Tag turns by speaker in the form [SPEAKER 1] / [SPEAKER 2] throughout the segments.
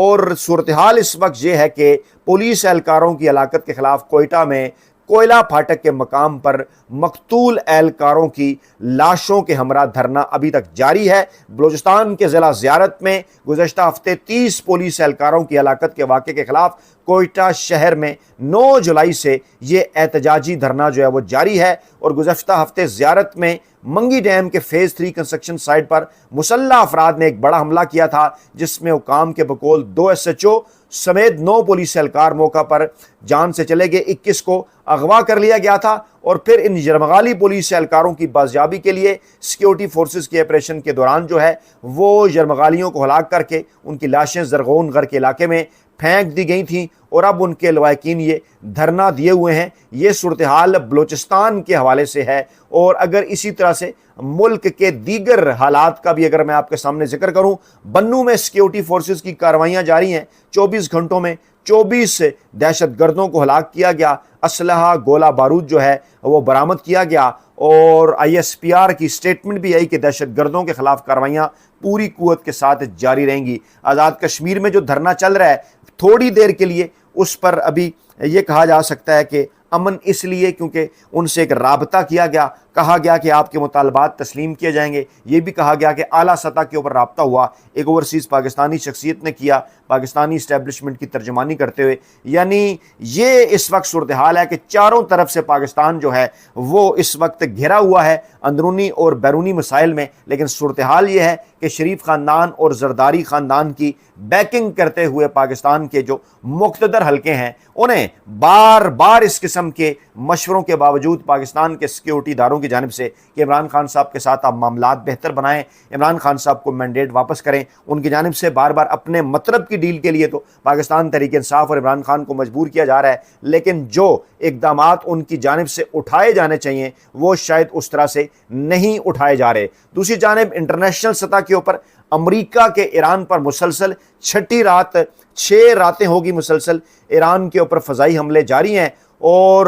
[SPEAKER 1] اور صورتحال اس وقت یہ ہے کہ پولیس اہلکاروں کی ہلاکت کے خلاف کوئٹہ میں کوئلہ پھاٹک کے مقام پر مقتول اہلکاروں کی لاشوں کے ہمراہ دھرنا ابھی تک جاری ہے۔ بلوچستان کے ضلع زیارت میں گزشتہ ہفتے 30 پولیس اہلکاروں کی ہلاکت کے واقعے کے خلاف کوئٹہ شہر میں 9 جولائی سے یہ احتجاجی دھرنا جو ہے وہ جاری ہے، اور گزشتہ ہفتے زیارت میں منگی ڈیم کے فیز 3 کنسٹرکشن سائٹ پر مسلح افراد نے ایک بڑا حملہ کیا تھا، جس میں حکام کے بقول 2 SHO سمیت 9 پولیس اہلکار موقع پر جان سے چلے گئے۔ 21 کو اغوا کر لیا گیا تھا، اور پھر ان یرمغالی پولیس اہلکاروں کی بازیابی کے لیے سیکیورٹی فورسز کے آپریشن کے دوران جو ہے وہ یرمغالیوں کو ہلاک کر کے ان کی لاشیں زرغون غر کے علاقے میں پھینک دی گئی تھیں، اور اب ان کے لواحقین یہ دھرنا دیے ہوئے ہیں۔ یہ صورتحال بلوچستان کے حوالے سے ہے، اور اگر اسی طرح سے ملک کے دیگر حالات کا بھی اگر میں آپ کے سامنے ذکر کروں، بنوں میں سیکیورٹی فورسز کی کارروائیاں جاری ہیں۔ 24 گھنٹوں میں 24 دہشت گردوں کو ہلاک کیا گیا، اسلحہ گولہ بارود جو ہے وہ برآمد کیا گیا، اور ISPR کی سٹیٹمنٹ بھی آئی کہ دہشت گردوں کے خلاف کارروائیاں پوری قوت کے ساتھ جاری رہیں گی۔ آزاد کشمیر میں جو دھرنا چل رہا ہے تھوڑی دیر کے لیے اس پر ابھی یہ کہا جا سکتا ہے کہ امن اس لیے کیونکہ ان سے ایک رابطہ کیا گیا، کہا گیا کہ آپ کے مطالبات تسلیم کیے جائیں گے۔ یہ بھی کہا گیا کہ اعلیٰ سطح کے اوپر رابطہ ہوا، ایک اوورسیز پاکستانی شخصیت نے کیا، پاکستانی اسٹیبلشمنٹ کی ترجمانی کرتے ہوئے۔ یعنی یہ اس وقت صورتحال ہے کہ چاروں طرف سے پاکستان جو ہے وہ اس وقت گھرا ہوا ہے اندرونی اور بیرونی مسائل میں، لیکن صورتحال یہ ہے کہ شریف خاندان اور زرداری خاندان کی بیکنگ کرتے ہوئے پاکستان کے جو مقتدر حلقے ہیں انہیں بار بار اس قسم کے مشوروں کے باوجود پاکستان کے سیکیورٹی اداروں کی جانب سے کہ عمران خان صاحب کے ساتھ آپ معاملات بہتر بنائیں، عمران خان صاحب کو مینڈیٹ واپس کریں، ان کی جانب سے بار بار اپنے مطلب کی ڈیل کے لیے تو پاکستان تحریک انصاف اور عمران خان کو مجبور کیا جا رہا ہے، لیکن جو اقدامات ان کی جانب سے اٹھائے جانے چاہیے وہ شاید اس طرح سے نہیں اٹھائے جا رہے۔ دوسری جانب انٹرنیشنل سطح کے اوپر امریکہ کے ایران پر مسلسل 6 راتیں ہوگی مسلسل ایران کے اوپر فضائی حملے جاری ہیں، اور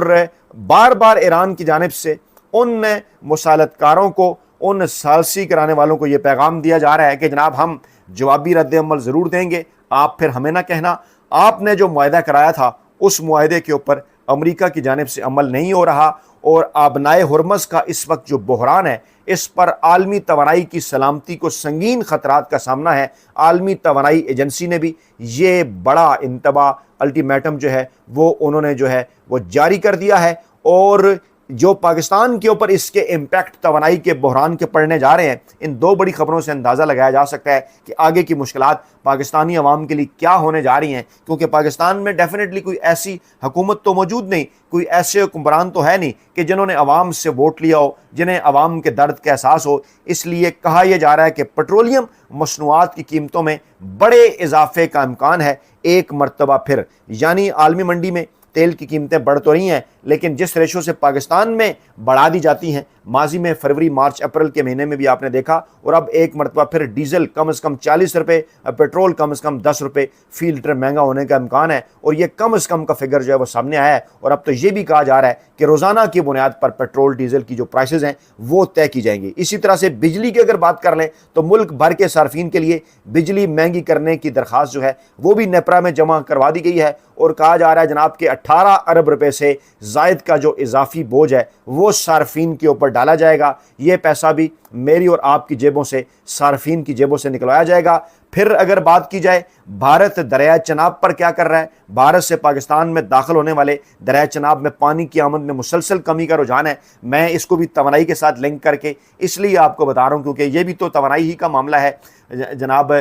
[SPEAKER 1] بار بار ایران کی جانب سے ان مسالت کاروں کو، ان ثالثی کرانے والوں کو یہ پیغام دیا جا رہا ہے کہ جناب ہم جوابی رد عمل ضرور دیں گے، آپ پھر ہمیں نہ کہنا آپ نے جو معاہدہ کرایا تھا اس معاہدے کے اوپر امریکہ کی جانب سے عمل نہیں ہو رہا، اور آبنائے ہرمز کا اس وقت جو بحران ہے اس پر عالمی توانائی کی سلامتی کو سنگین خطرات کا سامنا ہے۔ عالمی توانائی ایجنسی نے بھی یہ بڑا انتباہ الٹیمیٹم جو ہے وہ انہوں نے جو ہے وہ جاری کر دیا ہے، اور جو پاکستان کے اوپر اس کے امپیکٹ توانائی کے بحران کے پڑنے جا رہے ہیں، ان 2 بڑی خبروں سے اندازہ لگایا جا سکتا ہے کہ آگے کی مشکلات پاکستانی عوام کے لیے کیا ہونے جا رہی ہیں، کیونکہ پاکستان میں ڈیفینیٹلی کوئی ایسی حکومت تو موجود نہیں، کوئی ایسے حکمران تو ہے نہیں کہ جنہوں نے عوام سے ووٹ لیا ہو، جنہیں عوام کے درد کا احساس ہو۔ اس لیے کہا یہ جا رہا ہے کہ پٹرولیم مصنوعات کی قیمتوں میں بڑے اضافے کا امکان ہے ایک مرتبہ پھر، یعنی عالمی منڈی میں تیل کی قیمتیں بڑھ تو رہی ہیں لیکن جس ریشو سے پاکستان میں بڑھا دی جاتی ہیں، ماضی میں فروری مارچ اپریل کے مہینے میں بھی آپ نے دیکھا، اور اب ایک مرتبہ پھر ڈیزل کم از کم 40 روپے، پیٹرول کم از کم 10 روپے فی لیٹر مہنگا ہونے کا امکان ہے، اور یہ کم از کم کا فگر جو ہے وہ سامنے آیا ہے، اور اب تو یہ بھی کہا جا رہا ہے کہ روزانہ کی بنیاد پر پیٹرول ڈیزل کی جو پرائسز ہیں وہ طے کی جائیں گی۔ اسی طرح سے بجلی کی اگر بات کر لیں تو ملک بھر کے صارفین کے لیے بجلی مہنگی کرنے کی درخواست جو ہے وہ بھی نیپرا میں جمع کروا دی گئی ہے، اور کہا جا رہا ہے جناب کہ 18 ارب روپے سے زائد کا جو اضافی بوجھ ہے وہ صارفین کے اوپر ڈالا جائے گا۔ یہ پیسہ بھی میری اور آپ کی جیبوں سے، صارفین کی جیبوں سے نکلوایا جائے گا۔ پھر اگر بات کی جائے بھارت دریائے چناب پر کیا کر رہا ہے، بھارت سے پاکستان میں داخل ہونے والے دریائے چناب میں پانی کی آمد میں مسلسل کمی کا رجحان ہے۔ میں اس کو بھی توانائی کے ساتھ لنک کر کے اس لیے آپ کو بتا رہا ہوں کیونکہ یہ بھی تو توانائی ہی کا معاملہ ہے جناب،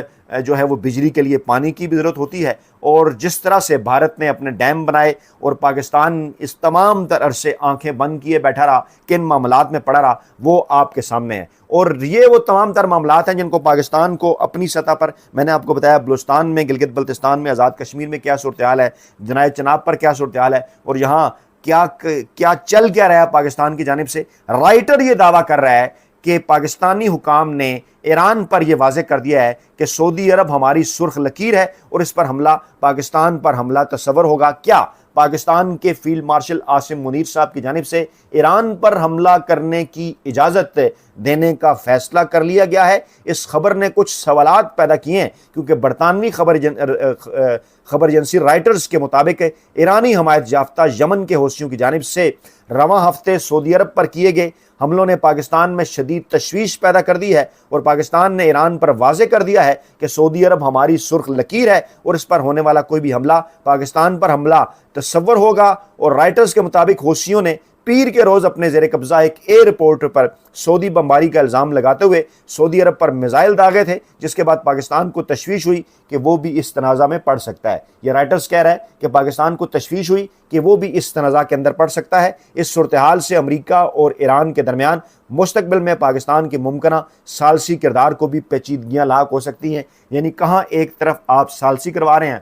[SPEAKER 1] جو ہے وہ بجلی کے لیے پانی کی بھی ضرورت ہوتی ہے، اور جس طرح سے بھارت نے اپنے ڈیم بنائے اور پاکستان اس تمام تر عرصے آنکھیں بند کیے بیٹھا رہا، کن معاملات میں پڑا رہا، وہ آپ کے سامنے ہے، اور یہ وہ تمام تر معاملات ہیں جن کو پاکستان کو اپنی سطح پر، میں نے آپ کو بتایا بلوچستان میں، گلگت بلتستان میں، آزاد کشمیر میں کیا صورتحال ہے، دریائے چناب پر کیا صورتحال ہے، اور یہاں کیا چل کیا رہا ہے پاکستان کی جانب سے۔ رائٹر یہ دعویٰ کر رہا ہے کہ پاکستانی حکام نے ایران پر یہ واضح کر دیا ہے کہ سعودی عرب ہماری سرخ لکیر ہے اور اس پر حملہ، پاکستان پر حملہ تصور ہوگا کیا؟ پاکستان کے فیلڈ مارشل عاصم منیر صاحب کی جانب سے ایران پر حملہ کرنے کی اجازت دینے کا فیصلہ کر لیا گیا ہے۔ اس خبر نے کچھ سوالات پیدا کیے ہیں کیونکہ برطانوی خبر ایجنسی رائٹرز کے مطابق ایرانی حمایت یافتہ یمن کے حوثیوں کی جانب سے رواں ہفتے سعودی عرب پر کیے گئے حملوں نے پاکستان میں شدید تشویش پیدا کر دی ہے، اور پاکستان نے ایران پر واضح کر دیا ہے کہ سعودی عرب ہماری سرخ لکیر ہے اور اس پر ہونے والا کوئی بھی حملہ پاکستان پر حملہ تصور ہوگا۔ اور رائٹرز کے مطابق حوثیوں نے پیر کے روز اپنے زیر قبضہ ایک ایئرپورٹ پر سعودی بمباری کا الزام لگاتے ہوئے سعودی عرب پر میزائل داغے تھے، جس کے بعد پاکستان کو تشویش ہوئی کہ وہ بھی اس تنازع میں پڑ سکتا ہے۔ یہ رائٹرز کہہ رہا ہے کہ پاکستان کو تشویش ہوئی کہ وہ بھی اس تنازع کے اندر پڑ سکتا ہے۔ اس صورتحال سے امریکہ اور ایران کے درمیان مستقبل میں پاکستان کی ممکنہ ثالثی کردار کو بھی پیچیدگیاں لاحق ہو سکتی ہیں۔ یعنی کہاں ایک طرف آپ ثالثی کروا رہے ہیں،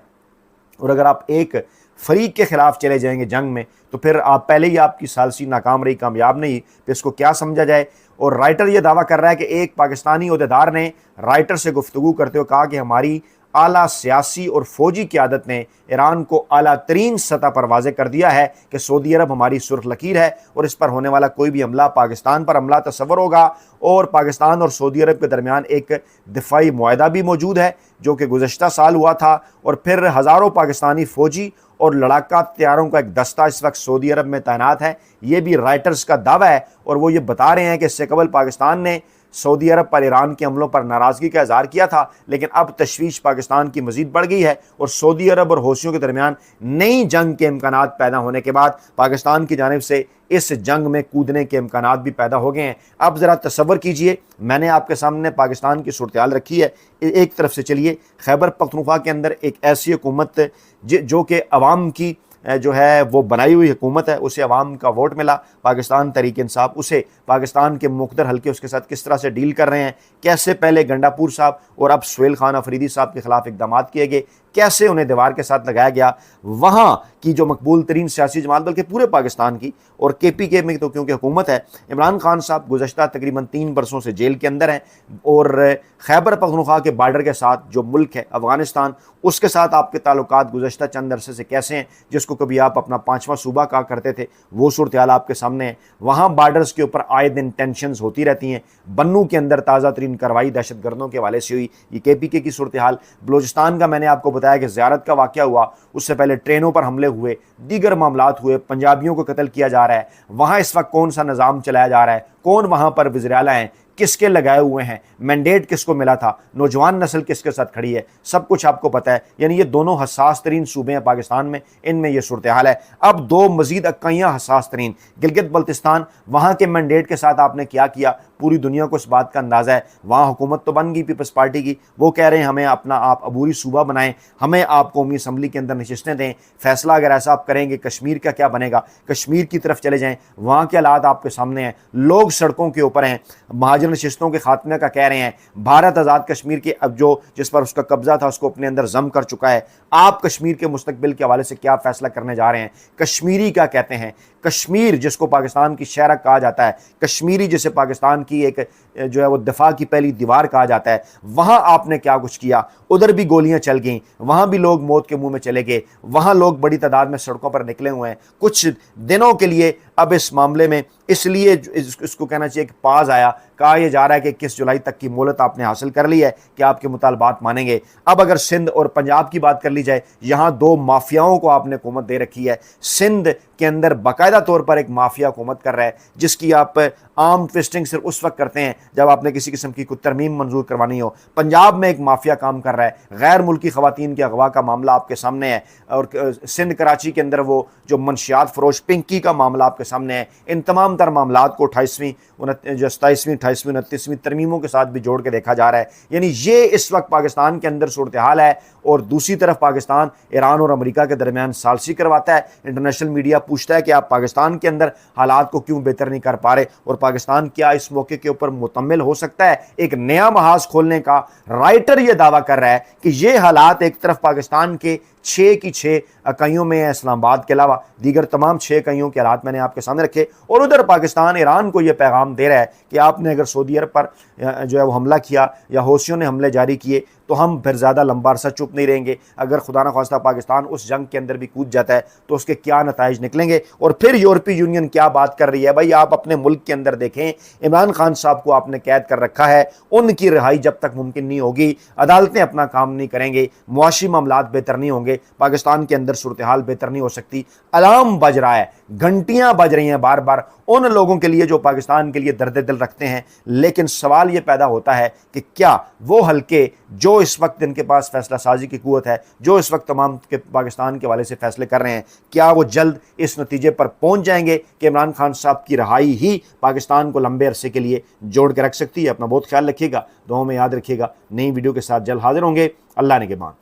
[SPEAKER 1] اور اگر آپ ایک فریق کے خلاف چلے جائیں گے جنگ میں تو پھر آپ پہلے ہی آپ کی ثالثی ناکام رہی، کامیاب نہیں، پھر اس کو کیا سمجھا جائے۔ اور رائٹر یہ دعویٰ کر رہا ہے کہ ایک پاکستانی عہدیدار نے رائٹر سے گفتگو کرتے ہوئے کہا کہ ہماری اعلیٰ سیاسی اور فوجی قیادت نے ایران کو اعلیٰ ترین سطح پر واضح کر دیا ہے کہ سعودی عرب ہماری سرخ لکیر ہے اور اس پر ہونے والا کوئی بھی حملہ پاکستان پر حملہ تصور ہوگا۔ اور پاکستان اور سعودی عرب کے درمیان ایک دفاعی معاہدہ بھی موجود ہے جو کہ گزشتہ سال ہوا تھا، اور پھر ہزاروں پاکستانی فوجی اور لڑاکا طیاروں کا ایک دستہ اس وقت سعودی عرب میں تعینات ہے۔ یہ بھی رائٹرز کا دعویٰ ہے، اور وہ یہ بتا رہے ہیں کہ اس سے قبل پاکستان نے سعودی عرب پر ایران کے حملوں پر ناراضگی کا اظہار کیا تھا، لیکن اب تشویش پاکستان کی مزید بڑھ گئی ہے، اور سعودی عرب اور حوثیوں کے درمیان نئی جنگ کے امکانات پیدا ہونے کے بعد پاکستان کی جانب سے اس جنگ میں کودنے کے امکانات بھی پیدا ہو گئے ہیں۔ اب ذرا تصور کیجئے، میں نے آپ کے سامنے پاکستان کی صورتحال رکھی ہے۔ ایک طرف سے چلیے خیبر پختونخوا کے اندر ایک ایسی حکومت جو کہ عوام کی جو ہے وہ بنائی ہوئی حکومت ہے، اسے عوام کا ووٹ ملا، پاکستان تحریک انصاف، اسے پاکستان کے مقتدر حلقے اس کے ساتھ کس طرح سے ڈیل کر رہے ہیں، کیسے پہلے گنڈا پور صاحب اور اب سہیل خان افریدی صاحب کے خلاف اقدامات کیے گئے، کیسے انہیں دیوار کے ساتھ لگایا گیا۔ وہاں کی جو مقبول ترین سیاسی جماعت بلکہ پورے پاکستان کی، اور کے پی کے میں تو کیونکہ حکومت ہے، عمران خان صاحب گزشتہ تقریباً 3 برسوں سے جیل کے اندر ہیں، اور خیبر پختونخوا کے بارڈر کے ساتھ جو ملک ہے افغانستان، اس کے ساتھ آپ کے تعلقات گزشتہ چند عرصے سے کیسے ہیں، جس کو کبھی آپ اپنا 5واں صوبہ کہا کرتے تھے، وہ صورتحال آپ کے سامنے ہے۔ وہاں بارڈرز کے اوپر آئے دن ٹینشنز ہوتی رہتی ہیں۔ بنو کے اندر تازہ ترین کارروائی دہشت گردوں کے حوالے سے ہوئی، یہ کے پی کے کی صورتحال۔ بلوچستان کا میں نے آپ کو بتایا کہ زیارت کا واقعہ ہوا، اس سے پہلے ٹرینوں پر حملے ہوئے، دیگر معاملات ہوئے، پنجابیوں کو قتل کیا جا رہا ہے۔ وہاں اس وقت کون سا نظام چلایا جا رہا ہے، کون وہاں پر وزیر اعلیٰ ہیں، کس کے لگائے ہوئے ہیں، مینڈیٹ کس کو ملا تھا، نوجوان نسل کس کے ساتھ کھڑی ہے، سب کچھ آپ کو پتہ ہے۔ یعنی یہ دونوں حساس ترین صوبے ہیں پاکستان میں، ان میں یہ صورتحال ہے۔ اب دو مزید اکائیاں حساس ترین، گلگت بلتستان، وہاں کے مینڈیٹ کے ساتھ آپ نے کیا کیا، پوری دنیا کو اس بات کا اندازہ ہے۔ وہاں حکومت تو بن گئی پیپلز پارٹی کی، وہ کہہ رہے ہیں ہمیں اپنا آپ عبوری صوبہ بنائیں، ہمیں آپ قومی اسمبلی کے اندر نشستیں دیں، فیصلہ اگر ایسا آپ کریں گے کشمیر کا کیا بنے گا، کشمیر کی طرف چلے جائیں، وہاں کے حالات آپ کے سامنے ہیں، لوگ سڑکوں کے اوپر ہیں، مہاجر نشستوں کے خاتمے کا کہہ رہے ہیں، بھارت آزاد کشمیر کے اب جو جس پر اس کا قبضہ تھا اس کو اپنے اندر ضم کر چکا ہے۔ آپ کشمیر کے مستقبل کے حوالے سے کیا فیصلہ کرنے جا رہے ہیں، کشمیری کیا کہتے ہیں، کشمیر جس کو پاکستان کی شہرک کہا جاتا ہے، کشمیری جسے پاکستان کی ایک جو ہے وہ دفاع کی پہلی دیوار کہا جاتا ہے، وہاں آپ نے کیا کچھ کیا، ادھر بھی گولیاں چل گئیں، وہاں بھی لوگ موت کے منہ میں چلے گئے، وہاں لوگ بڑی تعداد میں سڑکوں پر نکلے ہوئے ہیں۔ کچھ دنوں کے لیے اب اس معاملے میں اس لیے اس کو کہنا چاہیے کہ پاز آیا، کہا یہ جا رہا ہے کہ 21 جولائی تک کی مہلت آپ نے حاصل کر لی ہے کہ آپ کے مطالبات مانیں گے۔ اب اگر سندھ اور پنجاب کی بات کر لی جائے، یہاں دو مافیاؤں کو آپ نے حکومت دے رکھی ہے۔ سندھ کے اندر باقاعدہ طور پر ایک مافیا حکومت کر رہا ہے، جس کی آپ عام ٹوسٹنگ صرف اس وقت کرتے ہیں جب آپ نے کسی قسم کی کوئی ترمیم منظور کروانی ہو۔ پنجاب میں ایک مافیا کام کر رہا ہے، غیر ملکی خواتین کے اغوا کا معاملہ آپ کے سامنے ہے، اور سندھ کراچی کے اندر وہ جو منشیات فروش پنکی کا معاملہ آپ کے سامنے ہے۔ ان تمام تر معاملات کو 27ویں 29ویں ترمیموں کے ساتھ بھی جوڑ کے دیکھا جا رہا ہے۔ یعنی یہ اس وقت پاکستان کے اندر صورتحال ہے، اور دوسری طرف پاکستان ایران اور امریکہ کے درمیان ثالثی کرواتا ہے۔ انٹرنیشنل میڈیا پوچھتا ہے کہ آپ پاکستان کے اندر حالات کو کیوں بہتر نہیں کر پا رہے، اور پاکستان کیا اس موقع کے اوپر مکمل ہو سکتا ہے ایک نیا محاذ کھولنے کا۔ رائٹر یہ دعویٰ کر رہا ہے کہ یہ حالات ایک طرف پاکستان کے 6 کی 6 اکائیوں میں اسلام آباد کے علاوہ دیگر تمام 6 اکائیوں کے حالات میں نے آپ کے سامنے رکھے، اور ادھر پاکستان ایران کو یہ پیغام دے رہا ہے کہ آپ نے اگر سعودی عرب پر جو ہے وہ حملہ کیا یا حوثیوں نے حملے جاری کیے تو ہم پھر زیادہ لمبا عرصہ چپ نہیں رہیں گے۔ اگر خدا نخواستہ پاکستان اس جنگ کے اندر بھی کود جاتا ہے تو اس کے کیا نتائج نکلیں گے۔ اور پھر یورپی یونین کیا بات کر رہی ہے، بھائی آپ اپنے ملک کے اندر دیکھیں، عمران خان صاحب کو آپ نے قید کر رکھا ہے، ان کی رہائی جب تک ممکن نہیں ہوگی، عدالتیں اپنا کام نہیں کریں گے، معاشی معاملات بہتر نہیں ہوں گے، پاکستان کے اندر صورتحال بہتر نہیں ہو سکتی۔ الارم بج رہا ہے، گھنٹیاں بج رہی ہیں بار بار ان لوگوں کے لیے جو پاکستان کے لیے درد دل رکھتے ہیں، لیکن سوال یہ پیدا ہوتا ہے کہ کیا وہ حلقے جو اس وقت ان کے پاس فیصلہ سازی کی قوت ہے، جو اس وقت تمام کے پاکستان کے حوالے سے فیصلے کر رہے ہیں، کیا وہ جلد اس نتیجے پر پہنچ جائیں گے کہ عمران خان صاحب کی رہائی ہی پاکستان کو لمبے عرصے کے لیے جوڑ کے رکھ سکتی ہے؟ اپنا بہت خیال رکھیے گا، دعاؤں میں یاد رکھیے گا۔ نئی ویڈیو کے ساتھ جلد حاضر ہوں گے۔ اللہ نگہبان۔